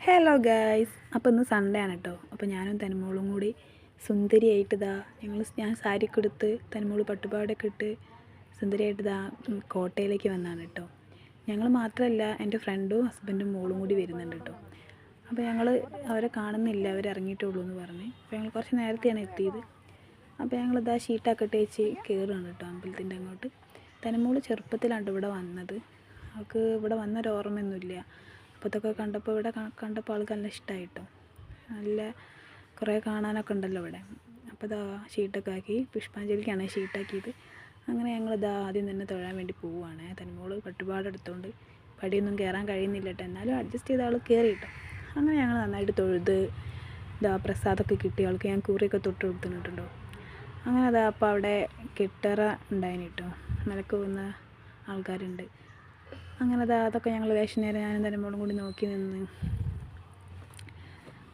Hello guys, അപ്പോൾ ഇന്ന് Sunday ആണ് കേട്ടോ. അപ്പോൾ ഞാനും തനിമോളും കൂടി സുന്ദരിയായിട്ട് ഞാൻ സാരിയൊക്കെ എടുത്ത് തനിമോള് പട്ടുപാവാടയൊക്കെ ഇട്ട് സുന്ദരിയായിട്ട് കോട്ടയിലേക്ക് വന്നതാണ് കേട്ടോ. ഞങ്ങൾ മാത്രമല്ല, എൻ്റെ ഫ്രണ്ടും ഹസ്ബൻഡും മോളും കൂടി വരുന്നുണ്ട് കേട്ടോ. അപ്പോൾ അവരെ കാണുന്നില്ല, അവർ ഇറങ്ങിയിട്ടുള്ളൂ എന്ന് പറഞ്ഞ്. അപ്പോൾ ഞങ്ങൾ കുറച്ച് നേരത്തെയാണ് എത്തിയത്. അപ്പോൾ ഞങ്ങളിതാ ഷീട്ടൊക്കെ ഇട്ടേച്ച് കയറുകയാണ് കേട്ടോ അമ്പലത്തിൻ്റെ അങ്ങോട്ട്. തനിമോള് ചെറുപ്പത്തിലാണ് ഇവിടെ വന്നത്. അവൾക്ക് ഇവിടെ വന്നൊരു ഓർമ്മയൊന്നുമില്ല. അപ്പോൾ ഇതൊക്കെ കണ്ടപ്പോൾ ആൾക്ക് നല്ല ഇഷ്ടമായിട്ടോ. നല്ല കുറേ കാണാനൊക്കെ ഉണ്ടല്ലോ ഇവിടെ. അപ്പോൾ ഷീട്ടൊക്കെ ആക്കി, പുഷ്പാഞ്ജലിക്കാണ് ഷീട്ടാക്കിയത്. അങ്ങനെ ഞങ്ങളിതാ ആദ്യം തന്നെ തൊഴാൻ വേണ്ടി പോവുകയാണ്. തനിമോള് പട്ടുപാടെടുത്തുകൊണ്ട് പടിയൊന്നും കയറാൻ കഴിയുന്നില്ല കേട്ടോ. എന്നാലും അഡ്ജസ്റ്റ് ചെയ്ത് ആൾ കയറി കേട്ടോ. അങ്ങനെ ഞങ്ങൾ നന്നായിട്ട് തൊഴുത് പ്രസാദമൊക്കെ കിട്ടി. ആൾക്ക് ഞാൻ കൂറിയൊക്കെ തൊട്ട് കൊടുത്തിട്ടുണ്ടോ. അങ്ങനെ അപ്പോൾ അവിടെ കെട്ടറ ഉണ്ടായിന് കേട്ടോ. മലക്ക് പോകുന്ന ആൾക്കാരുണ്ട്. അങ്ങനെ അതൊക്കെ ഞങ്ങൾ ലേശം നേരം ഞാനും തനിമോളും കൂടി നോക്കി നിന്ന്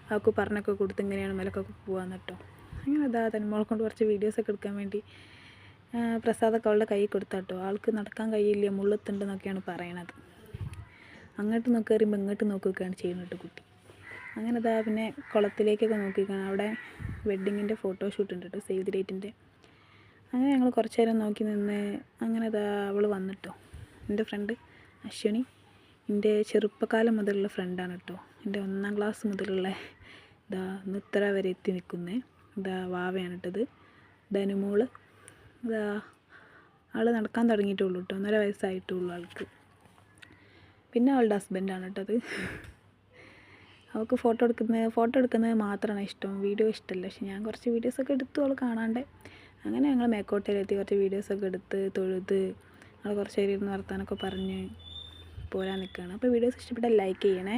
അവൾക്ക് പറഞ്ഞൊക്കെ കൊടുത്ത് ഇങ്ങനെയാണ് മലക്കൊക്കെ പോകാമെന്ന് കേട്ടോ. അങ്ങനെ തനിമോളെ കൊണ്ട് കുറച്ച് വീഡിയോസൊക്കെ എടുക്കാൻ വേണ്ടി പ്രസാദൊക്കെ അവളുടെ കൈ കൊടുത്താട്ടോ. ആൾക്ക് നടക്കാൻ കഴിയില്ല, മുള്ളത്തുണ്ടെന്നൊക്കെയാണ് പറയണത്. അങ്ങോട്ട് നോക്കി പറയുമ്പോൾ ഇങ്ങോട്ട് നോക്കുകയൊക്കെയാണ് ചെയ്യുന്നത് കുട്ടി. അങ്ങനെ പിന്നെ കുളത്തിലേക്കൊക്കെ നോക്കിക്കാണ്. അവിടെ വെഡ്ഡിങ്ങിൻ്റെ ഫോട്ടോഷൂട്ട് ഉണ്ട് കേട്ടോ, സേവ് ദി ഡേറ്റിൻ്റെ. അങ്ങനെ ഞങ്ങൾ കുറച്ച് നേരം നോക്കി നിന്ന് അങ്ങനെ അവൾ വന്നിട്ടോ. എൻ്റെ ഫ്രണ്ട് അശ്വിനി എൻ്റെ ചെറുപ്പകാലം മുതലുള്ള ഫ്രണ്ടാണ് കേട്ടോ. എൻ്റെ 1ാം ക്ലാസ് മുതലുള്ള ഇത്ര വരെ എത്തി നിൽക്കുന്നത് വാവയാണ് കേട്ടത്. ധനുമോള് ആൾ നടക്കാൻ തുടങ്ങിയിട്ടുള്ളൂ കേട്ടോ. 1.5 വയസ്സായിട്ടുള്ളൂ ആൾക്ക്. പിന്നെ അവളുടെ ഹസ്ബൻഡാണ് കേട്ടത്. അവൾക്ക് ഫോട്ടോ എടുക്കുന്നത് മാത്രമാണ് ഇഷ്ടം, വീഡിയോ ഇഷ്ടമല്ല. പക്ഷെ ഞാൻ കുറച്ച് വീഡിയോസൊക്കെ എടുത്തു അവൾ കാണാണ്ട്. അങ്ങനെ ഞങ്ങൾ മേക്കോട്ടയിലെത്തി കുറച്ച് വീഡിയോസൊക്കെ എടുത്ത് തൊഴുത് അവൾ കുറച്ച് നേരം ഇരുന്ന് വർത്താനൊക്കെ പറഞ്ഞ് പോരാൻ നിൽക്കുകയാണ്. അപ്പോൾ വീഡിയോസ് ഇഷ്ടപ്പെട്ടാൽ ലൈക്ക് ചെയ്യണേ.